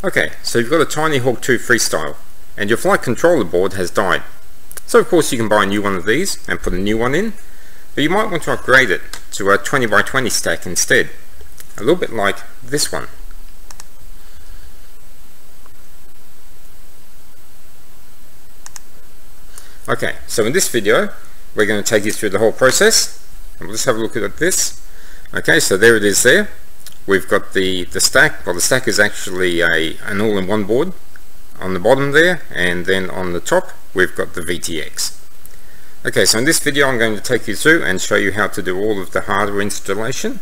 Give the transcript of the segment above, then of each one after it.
Okay, so you've got a TinyHawk 2 Freestyle, and your flight controller board has died. So of course you can buy a new one of these and put a new one in, but you might want to upgrade it to a 20x20 stack instead, a little bit like this one. Okay, so in this video we're going to take you through the whole process, and we'll just have a look at this. Okay, so there it is there. We've got the stack. Well, the stack is actually an all-in-one board on the bottom there, and then on the top we've got the VTX. Okay, so in this video I'm going to take you through and show you how to do all of the hardware installation,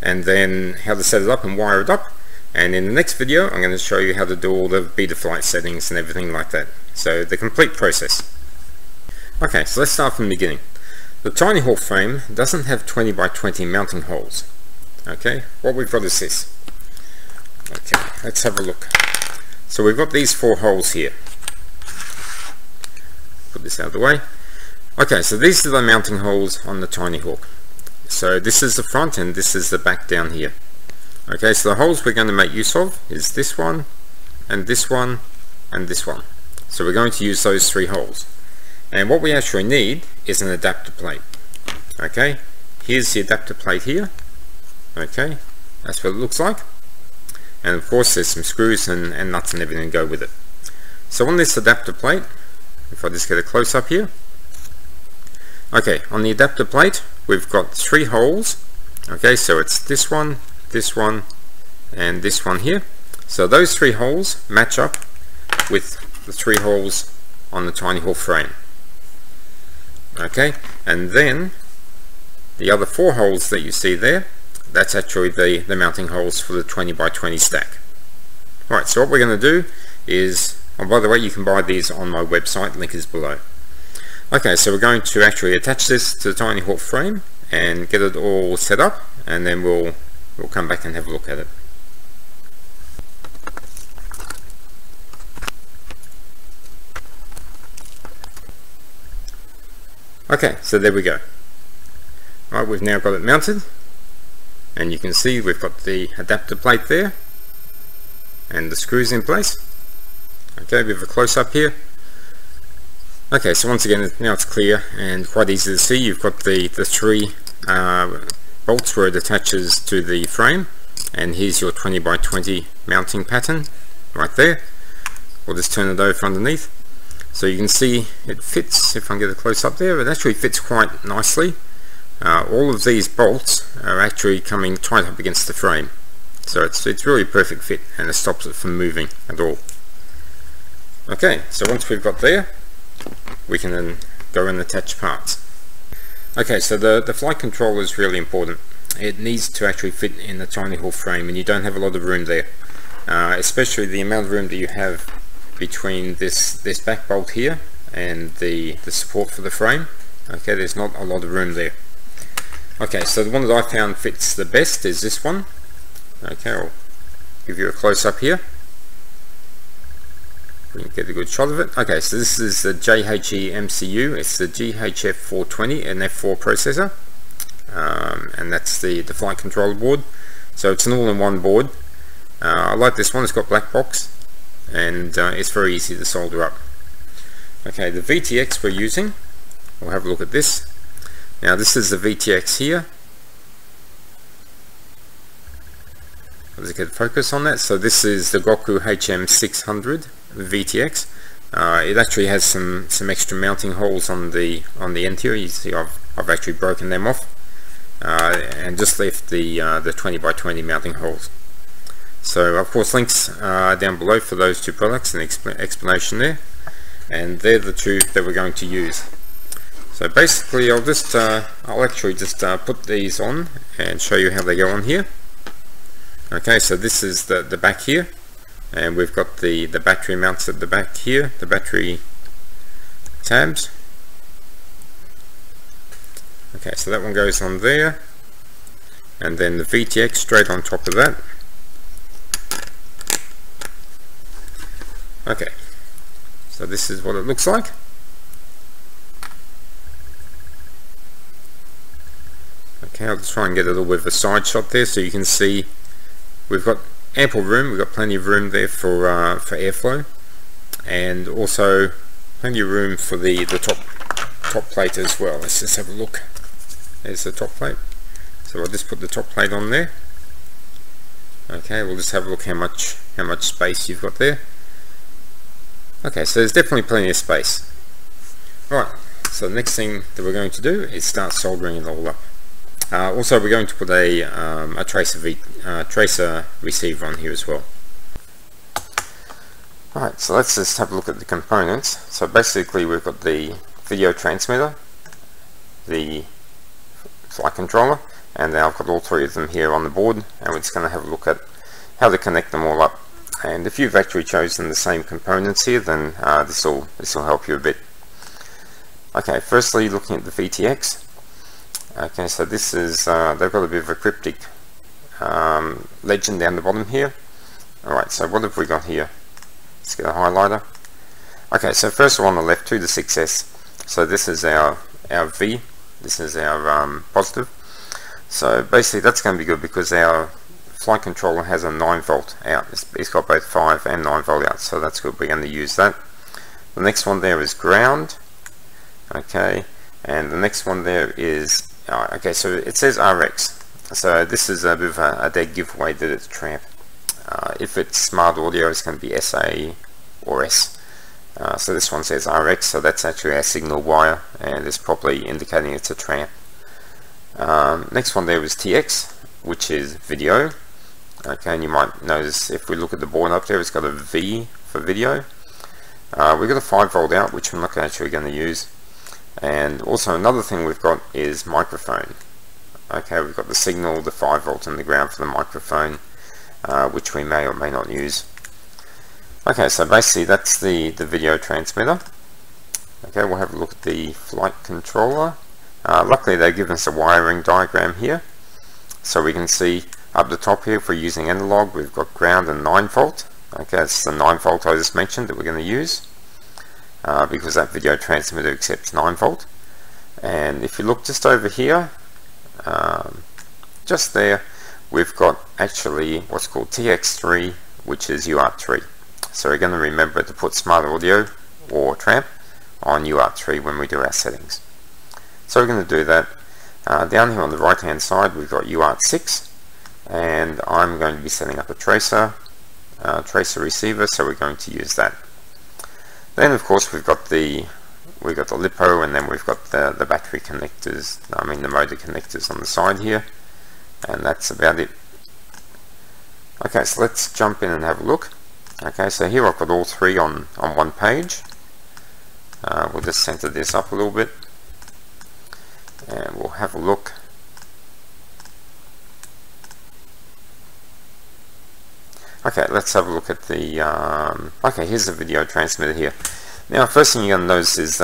and then how to set it up and wire it up. And in the next video I'm going to show you how to do all the Betaflight settings and everything like that. So the complete process. Okay, so let's start from the beginning. The TinyHawk frame doesn't have 20x20 mounting holes. Okay, what we've got is this. Okay, let's have a look. So we've got these 4 holes here. Put this out of the way. Okay, so these are the mounting holes on the TinyHawk. So this is the front and this is the back down here. Okay, so the holes we're going to make use of is this one, and this one, and this one. So we're going to use those 3 holes. And what we actually need is an adapter plate. Okay, here's the adapter plate here. Okay, that's what it looks like. And of course there's some screws and nuts and everything to go with it. So on this adapter plate, if I just get a close up here. Okay, on the adapter plate we've got 3 holes. Okay, so it's this one, and this one here. So those 3 holes match up with the 3 holes on the TinyHawk frame. Okay, and then the other 4 holes that you see there, that's actually the mounting holes for the 20x20 stack. Alright, so what we're going to do is, oh, by the way, you can buy these on my website, link is below. Okay, so we're going to actually attach this to the TinyHawk frame and get it all set up, and then we'll come back and have a look at it. Okay, so there we go. Right, we've now got it mounted, and you can see we've got the adapter plate there and the screws in place. Okay, we have a close-up here. Okay, so once again now it's clear and quite easy to see. You've got the 3 bolts where it attaches to the frame, and here's your 20x20 mounting pattern right there. We'll just turn it over underneath. So you can see it fits. If I can get a close up there, it actually fits quite nicely. All of these bolts are actually coming tight up against the frame, so it's really a perfect fit, and it stops it from moving at all. Okay, so once we've got there, we can then go and attach parts. Okay, so the flight controller is really important. It needs to actually fit in the TinyHawk frame, and you don't have a lot of room there, especially the amount of room that you have between this back bolt here and the support for the frame. Okay, there's not a lot of room there. Okay, so the one that I found fits the best is this one. Okay, I'll give you a close up here. We can get a good shot of it. Okay, so this is the JHEMCU. It's the GHF420 and F4 processor, and that's the flight controller board. So it's an all-in-one board. I like this one. It's got black box, and it's very easy to solder up. Okay, the VTX we're using, we'll have a look at this. Now this is the VTX here. Let's get focus on that. So this is the Goku HM600 VTX. It actually has some extra mounting holes on the end here. You see I've actually broken them off, and just left the 20x20 mounting holes. So of course links down below for those 2 products and explanation there, and they're the 2 that we're going to use. So basically I'll actually just put these on and show you how they go on here. Okay, so this is the back here, and we've got the battery mounts at the back here, the battery tabs. Okay, so that one goes on there, and then the VTX straight on top of that. Okay, so this is what it looks like. Okay, I'll just try and get a little bit of a side shot there so you can see we've got ample room. We've got plenty of room there for airflow, and also plenty of room for the top plate as well. Let's just have a look. There's the top plate. So I'll just put the top plate on there. Okay, we'll just have a look how much space you've got there. Okay, so there's definitely plenty of space. Right, so the next thing that we're going to do is start soldering it all up. Also, we're going to put a tracer receiver on here as well. Alright, so let's just have a look at the components. So basically we've got the video transmitter, the flight controller, and now I've got all three of them here on the board, and we're just going to have a look at how to connect them all up. And if you've actually chosen the same components here, then this will help you a bit. Okay, firstly looking at the VTX. Okay, so this is they've got a bit of a cryptic legend down the bottom here. Alright, so what have we got here? Let's get a highlighter. Okay, so first of all on the left, 2 to 6S. So this is our V, this is our positive. So basically that's going to be good because our flight controller has a 9-volt out. It's got both 5 and 9-volt out, so that's good. We're going to use that. The next one there is ground. Okay, and the next one there is okay, so it says RX. So this is a bit of a dead giveaway that it's tramp. If it's smart audio, it's going to be SA or S. So this one says RX, so that's actually our signal wire, and it's probably indicating it's a tramp. Next one there is TX, which is video. Okay, and you might notice if we look at the board up there, it's got a V for video. We've got a 5-volt out, which we're not actually going to use. And also another thing we've got is microphone. Okay, we've got the signal, the 5-volt and the ground for the microphone, which we may or may not use. Okay, so basically that's the video transmitter. Okay, we'll have a look at the flight controller. Luckily they've given us a wiring diagram here, so we can see up the top here, if we're using analog, we've got ground and 9-volt. Okay, it's the 9-volt I just mentioned that we're going to use. Because that video transmitter accepts 9-volt. And if you look just over here, just there, we've got actually what's called TX3, which is UART3. So we're going to remember to put smart audio or tramp on UART3 when we do our settings. So we're going to do that. Down here on the right hand side we've got UART6, and I'm going to be setting up a tracer receiver, so we're going to use that. Then of course we've got the LiPo, and then we've got the battery connectors, the motor connectors on the side here, and that's about it. Okay, so let's jump in and have a look. Okay, so here I've got all three on one page. We'll just center this up a little bit, and we'll have a look. Okay, let's have a look at the okay, here's the video transmitter here. Now first thing you're going to notice is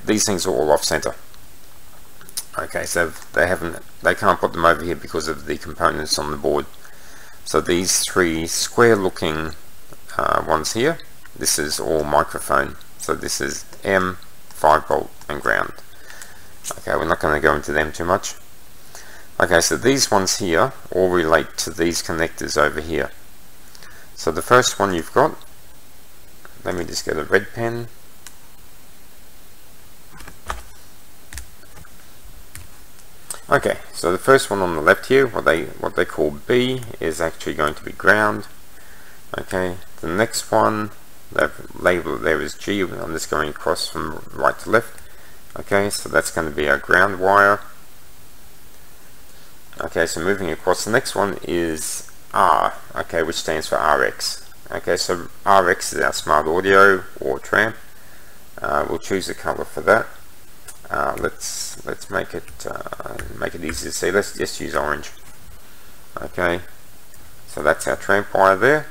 these things are all off center. Okay, so they can't put them over here because of the components on the board. So these three square looking ones here, this is all microphone. So this is M, 5-volt and ground. Okay, we're not going to go into them too much. Okay, so these ones here all relate to these connectors over here. So the first one you've got, let me just get a red pen. Okay, so the first one on the left here, what they call B, is actually going to be ground. Okay, the next one they've labeled there as G. I'm just going across from right to left. Okay, so that's going to be our ground wire. Okay, so moving across, the next one is R, okay, which stands for RX. Okay, so RX is our smart audio or tramp. We'll choose a color for that. Let's make it easy to see. Let's just use orange. Okay, so that's our tramp wire there.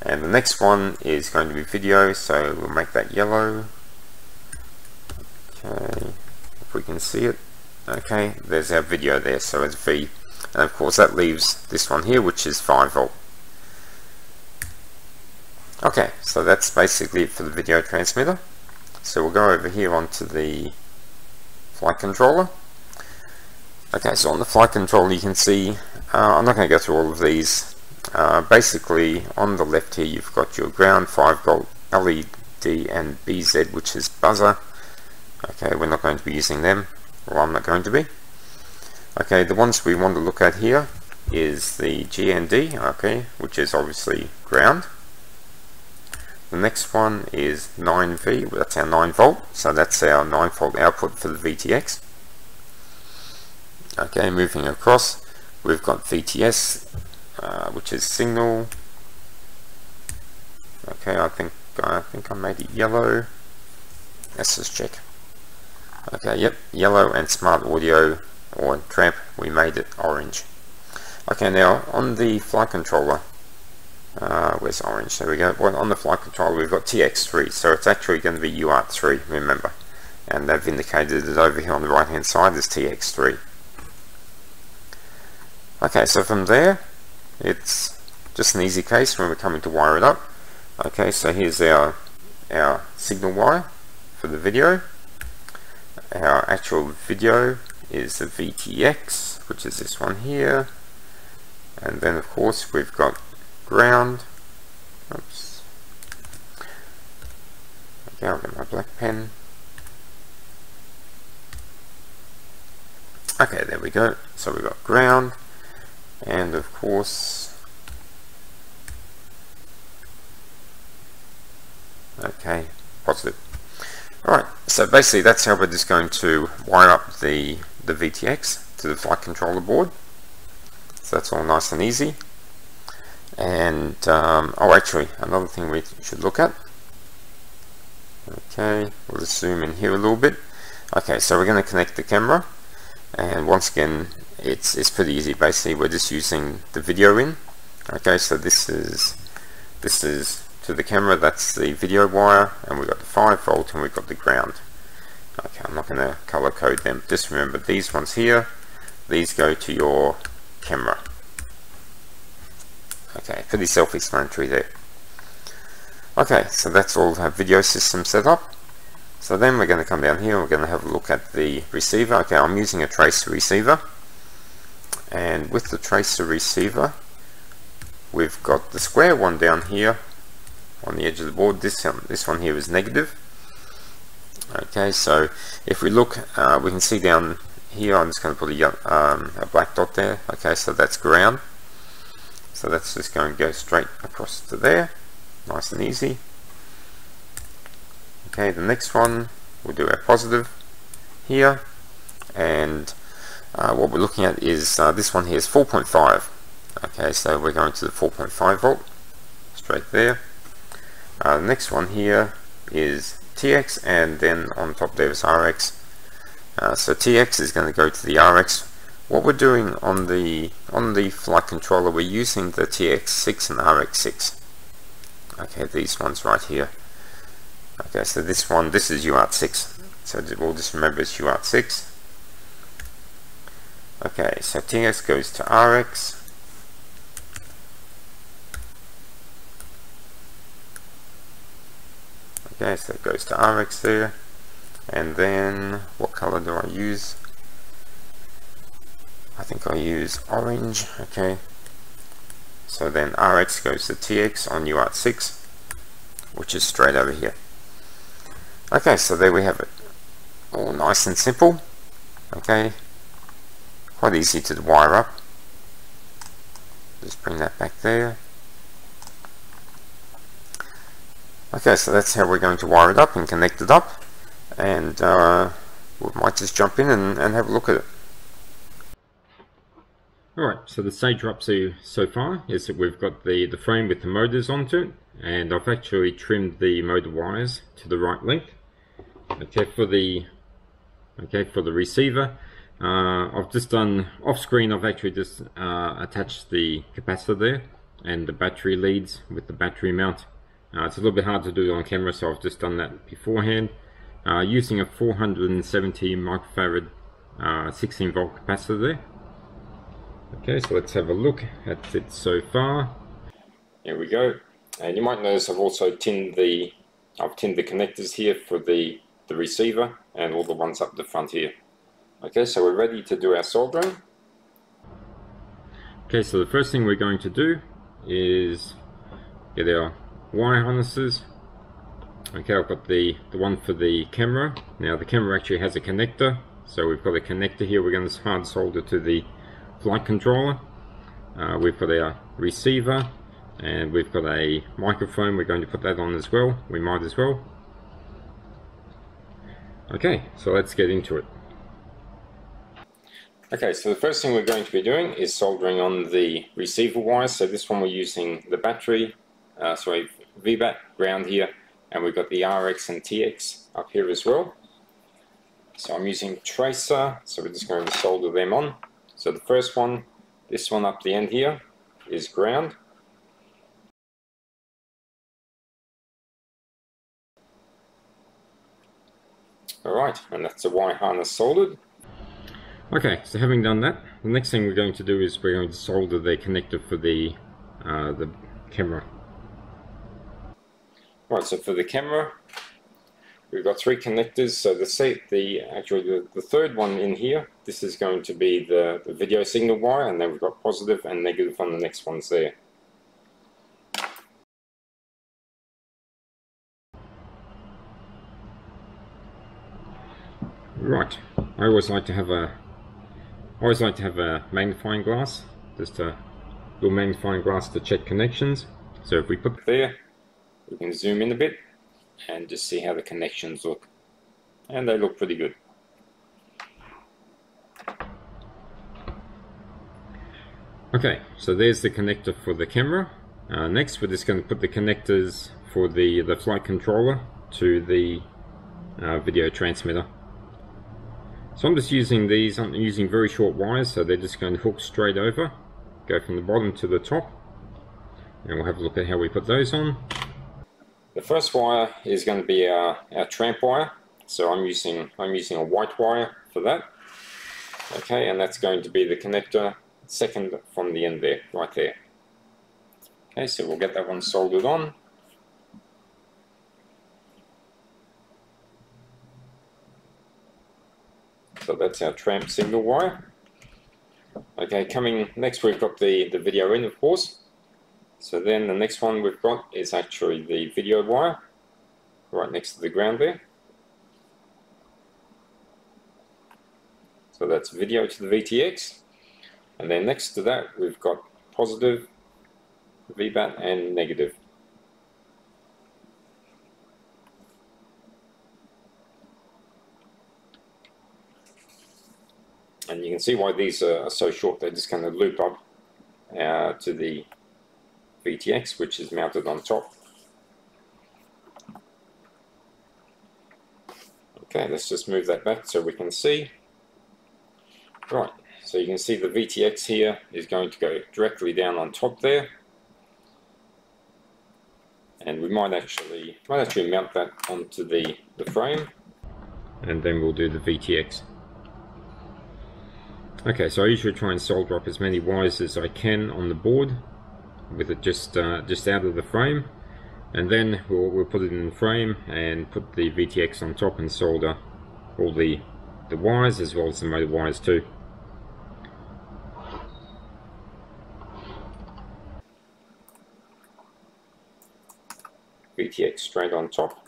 And the next one is going to be video, so we'll make that yellow. Okay, if we can see it. Okay, there's our video there, so it's V. And of course that leaves this one here, which is 5-volt. Okay, so that's basically it for the video transmitter. So we'll go over here onto the flight controller. Okay, so on the flight controller you can see, I'm not going to go through all of these. Basically on the left here you've got your ground, 5 volt LED and BZ, which is buzzer. Okay, we're not going to be using them, or I'm not going to be. Okay, the ones we want to look at here is the GND, okay, which is obviously ground. The next one is 9V, that's our 9 volt, so that's our 9 volt output for the VTX. Okay, moving across, we've got VTS, which is signal. Okay, I think I made it yellow. Let's just check. Okay, yep, yellow, and smart audio or tramp, we made it orange. Okay, now on the flight controller, where's orange? There we go. Well, on the flight controller we've got TX3, so it's actually going to be UART3, remember, and they've indicated it over here on the right hand side as TX3. Okay, so from there it's just an easy case when we're coming to wire it up. Okay, so here's our signal wire for the video. Our actual video is the VTX, which is this one here, and then of course we've got ground. Oops. Okay, I'll get my black pen. Okay, there we go. So we've got ground, and of course, okay, positive. Alright, so basically that's how we're just going to wire up the VTX to the flight controller board. So that's all nice and easy. And oh, actually another thing we should look at. Okay, we'll just zoom in here a little bit. Okay, so we're going to connect the camera, and once again it's pretty easy. Basically we're just using the video in. Okay, so this is to the camera, that's the video wire, and we've got the 5 volt and we've got the ground. Okay, I'm not going to color code them, just remember these ones here, these go to your camera. Okay, pretty self-explanatory there. Okay, so that's all our video system set up. So then we're going to come down here and we're going to have a look at the receiver. Okay, I'm using a tracer receiver, and with the tracer receiver we've got the square one down here on the edge of the board. This one here is negative. Okay, so if we look, we can see down here, I'm just going to put a black dot there. Okay, so that's ground. So that's just going to go straight across to there, nice and easy. Okay, the next one, we'll do our positive here, and what we're looking at is this one here is 4.5. Okay, so we're going to the 4.5 volt, straight there. The next one here is TX, and then on top there is RX. So TX is going to go to the RX. What we're doing on the flight controller, we're using the TX6 and RX6. Okay, these ones right here. Okay, so this is UART6. So we'll just remember it's UART6. Okay, so TX goes to RX. Okay, so it goes to RX there, and then what color do I use? I think I use orange. Okay, so then RX goes to TX on UART6, which is straight over here. Okay, so there we have it, all nice and simple. Okay, quite easy to wire up. Just bring that back there. Okay, so that's how we're going to wire it up and connect it up, and we might just jump in and have a look at it. Alright, so the stage we're up to so far is that we've got the frame with the motors onto it, and I've actually trimmed the motor wires to the right length. Okay, for the receiver, I've just done off screen. I've actually just attached the capacitor there and the battery leads with the battery mount. It's a little bit hard to do on camera, so I've just done that beforehand, using a 470 microfarad 16 volt capacitor there. Okay, so let's have a look at it so far. Here we go, and you might notice I've also tinned the connectors here for the receiver and all the ones up the front here. Okay, so we're ready to do our soldering. Okay, so the first thing we're going to do is get our wire harnesses. Okay, I've got the one for the camera. Now the camera actually has a connector, so we've got a connector here we're going to hard solder to the flight controller. We've got our receiver, and we've got a microphone. We're going to put that on as well. We might as well. Okay, so let's get into it. Okay, so the first thing we're going to be doing is soldering on the receiver wires. So this one we're using the battery, VBAT ground here, and we've got the RX and TX up here as well. So I'm using tracer, so we're just going to solder them on. So the first one, this one up the end here, is ground. Alright, and that's a wire harness soldered. Okay, so having done that, the next thing we're going to do is we're going to solder the connector for the camera. Right, so for the camera, we've got 3 connectors. So the third one in here, this is going to be the video signal wire, and then we've got positive and negative on the next ones there. Right, I always like to have a magnifying glass, just a little magnifying glass to check connections. So if we put it there, we can zoom in a bit and just see how the connections look, and they look pretty good. Okay, so there's the connector for the camera. Next we're just going to put the connectors for the flight controller to the video transmitter. So I'm just using these, I'm using very short wires, so they're just going to hook straight over, go from the bottom to the top, and we'll have a look at how we put those on. The first wire is going to be our tramp wire, so I'm using a white wire for that. Okay, and that's going to be the connector second from the end there, right there. Okay, so we'll get that one soldered on. So that's our tramp signal wire. Okay, coming next we've got the video in, of course. So then the next one we've got is actually the video wire, right next to the ground there. So that's video to the VTX. And then next to that we've got positive, VBAT, and negative. And you can see why these are so short. They're just going to loop up to the VTX, which is mounted on top. Okay, let's just move that back so we can see. Right, so you can see the VTX here is going to go directly down on top there. And we might actually mount that onto the frame, and then we'll do the VTX. Okay, so I usually try and solder up as many wires as I can on the board with it just out of the frame, and then we'll put it in the frame and put the VTX on top and solder all the wires as well as the motor wires too. VTX straight on top.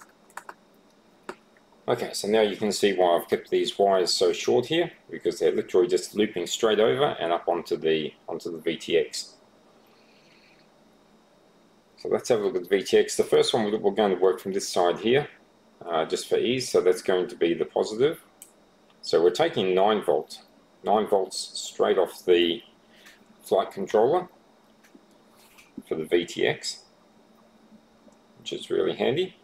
Okay, so now you can see why I've kept these wires so short here, because they're literally just looping straight over and up onto the VTX. So let's have a look at the VTX. The first one we're going to work from this side here, just for ease. So that's going to be the positive. So we're taking 9 volts straight off the flight controller for the VTX, which is really handy.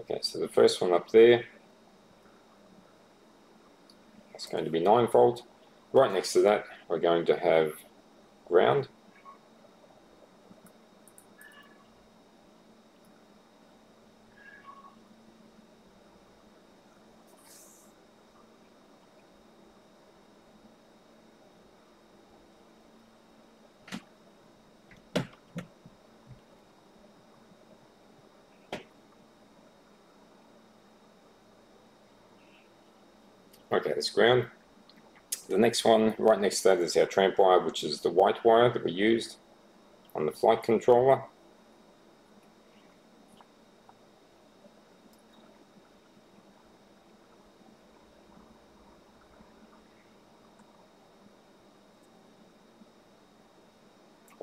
Okay, so the first one up there, that's going to be 9 volt. Right next to that, we're going to have ground. Okay, that's ground. The next one, right next to that, is our tramp wire, which is the white wire that we used on the flight controller.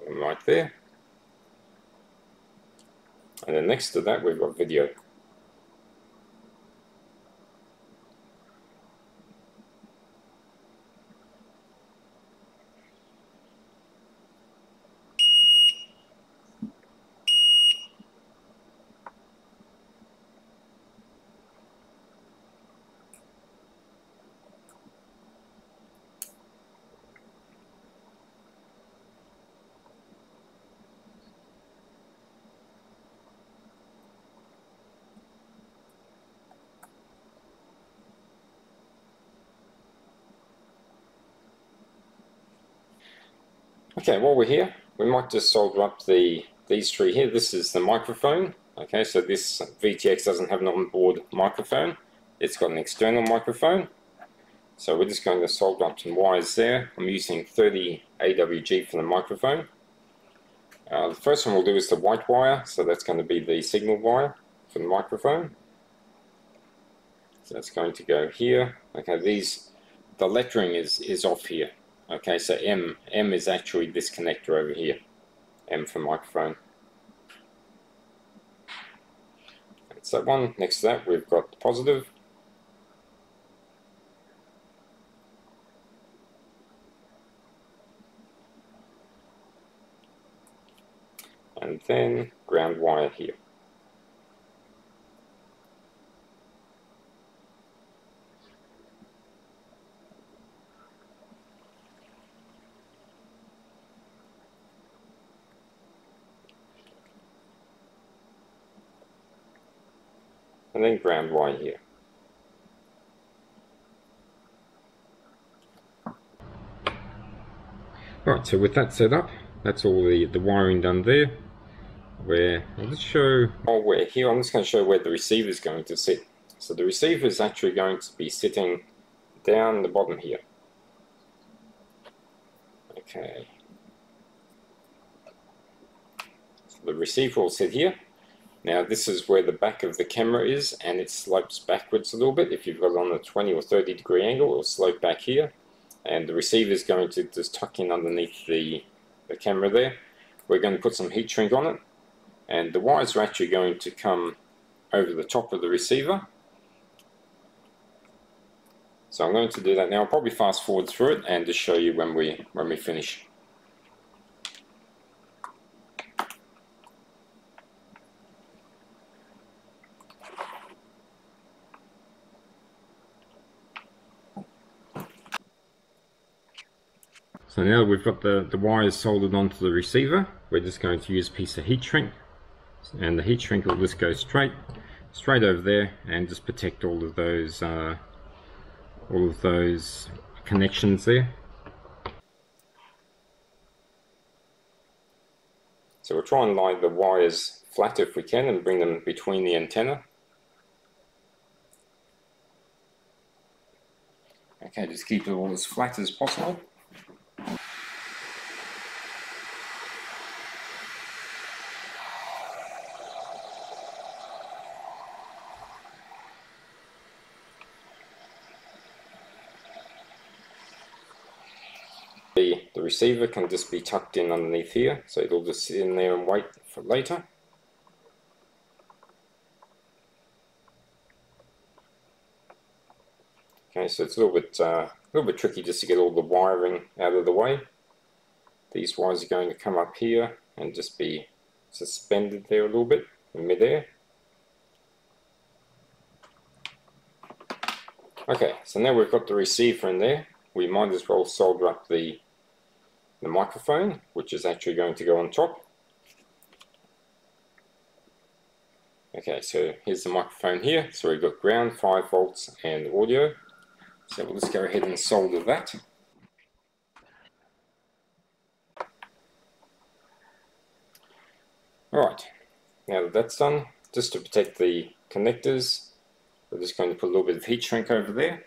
Right there. And then next to that we've got video. Okay, while we're here, we might just solder up these three here. This is the microphone. Okay, so this VTX doesn't have an onboard microphone. It's got an external microphone. So we're just going to solder up some wires there. I'm using 30 AWG for the microphone. The first one we'll do is the white wire. So that's going to be the signal wire for the microphone. So that's going to go here. Okay, the lettering is off here. Okay, so M is actually this connector over here. M for microphone. That's that one. Next to that we've got the positive. And then ground wire here. And then ground wire here. Right, so with that set up, that's all the wiring done there. I'll just show, while we're here, I'm just going to show where the receiver is going to sit. So the receiver is actually going to be sitting down the bottom here. Okay. So the receiver will sit here. Now this is where the back of the camera is, and it slopes backwards a little bit. If you've got it on a 20 or 30 degree angle, it will slope back here. And the receiver is going to just tuck in underneath the camera there. We're going to put some heat shrink on it. And the wires are actually going to come over the top of the receiver. So I'm going to do that now. I'll probably fast forward through it and just show you when we finish. So now we've got the wires soldered onto the receiver, we're just going to use a piece of heat shrink, and the heat shrink will just go straight over there and just protect all of those connections there. So we'll try and lie the wires flat if we can and bring them between the antenna. Okay, just keep it all as flat as possible. The receiver can just be tucked in underneath here, so it'll just sit in there and wait for later. Okay, so it's a little bit tricky just to get all the wiring out of the way. These wires are going to come up here and just be suspended there a little bit in midair. Okay, so now we've got the receiver in there, we might as well solder up the microphone, which is actually going to go on top. Okay, so here's the microphone here. So we've got ground, 5 volts, and audio. So we'll just go ahead and solder that. Alright, now that that's done, just to protect the connectors, we're just going to put a little bit of heat shrink over there.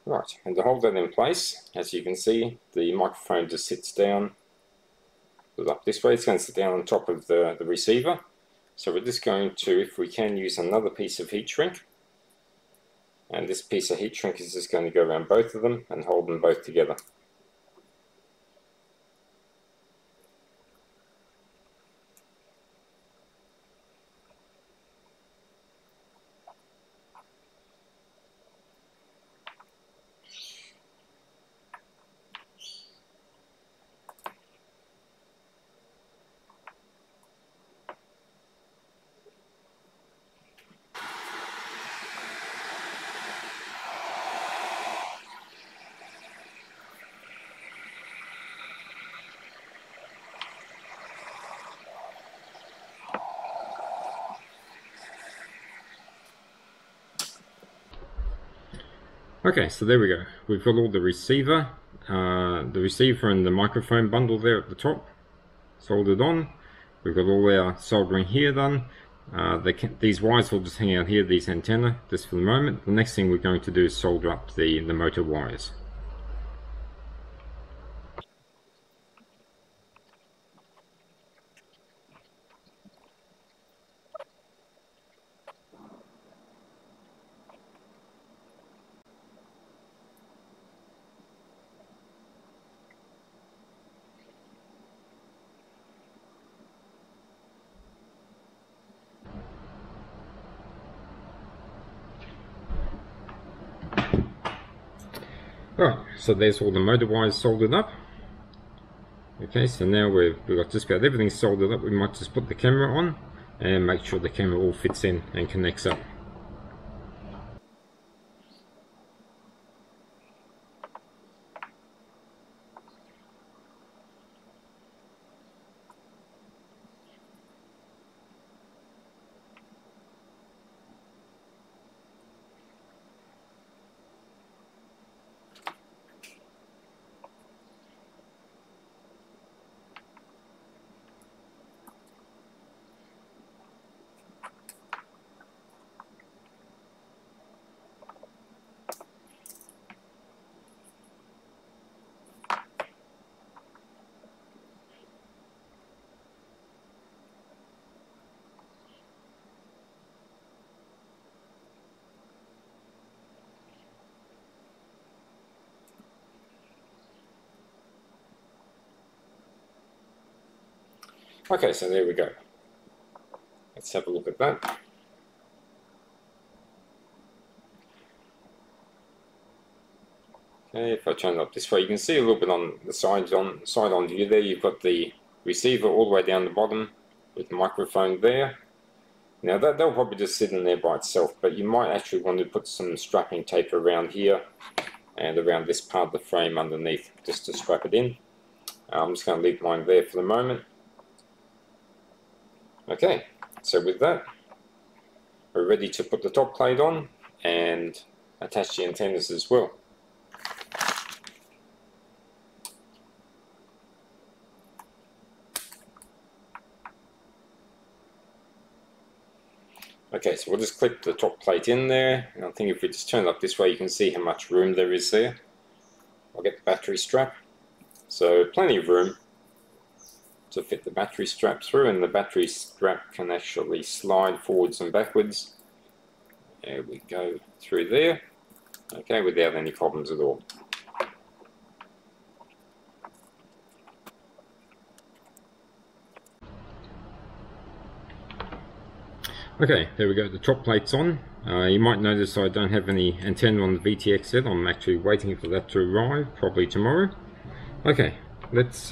Right, and to hold that in place, as you can see, the microphone just sits down, goes up this way. It's going to sit down on top of the receiver. So we're just going to, if we can, use another piece of heat shrink. And this piece of heat shrink is just going to go around both of them and hold them both together. Okay, so there we go. We've got all the receiver and the microphone bundle there at the top soldered on. We've got all our soldering here done. These wires will just hang out here, these antenna, just for the moment. The next thing we're going to do is solder up the motor wires. Alright, so there's all the motor wires soldered up. Okay, so now we've got just about everything soldered up. We might just put the camera on and make sure the camera all fits in and connects up. Okay, so there we go. Let's have a look at that. Okay, if I turn it up this way, you can see a little bit on the side on view there. You've got the receiver all the way down the bottom with the microphone there. Now that'll probably just sit in there by itself, but you might actually want to put some strapping tape around here and around this part of the frame underneath just to strap it in. I'm just going to leave mine there for the moment. Okay, so with that, we're ready to put the top plate on and attach the antennas as well. Okay, so we'll just clip the top plate in there, and I think if we just turn it up this way, you can see how much room there is there. I'll get the battery strap, so plenty of room to fit the battery strap through, and the battery strap can actually slide forwards and backwards. There we go, through there, okay, without any problems at all. Okay, there we go, the top plate's on. You might notice I don't have any antenna on the VTX yet. I'm actually waiting for that to arrive, probably tomorrow. Okay, let's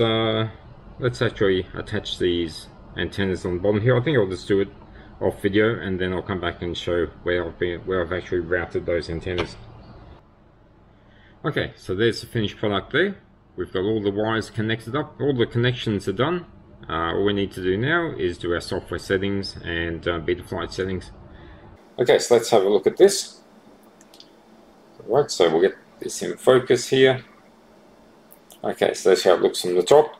actually attach these antennas on the bottom here. I think I'll just do it off video and then I'll come back and show where I've actually routed those antennas. Okay, so there's the finished product there. We've got all the wires connected up, all the connections are done. All we need to do now is do our software settings and beta flight settings. Okay, so let's have a look at this. Right, so we'll get this in focus here. Okay, so that's how it looks from the top.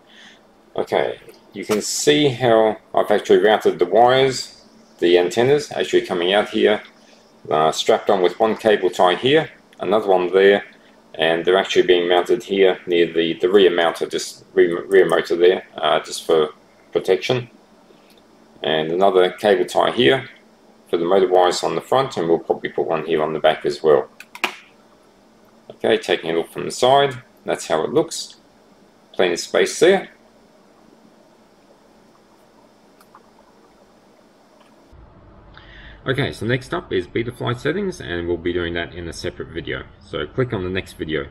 Okay, you can see how I've actually routed the wires, the antennas actually coming out here, strapped on with one cable tie here, another one there, and they're actually being mounted here near the rear mounter, just rear motor there, just for protection. And another cable tie here for the motor wires on the front, and we'll probably put one here on the back as well. Okay, taking a look from the side, that's how it looks. Plenty of space there. Okay, so next up is beta flight settings, and we'll be doing that in a separate video. So click on the next video.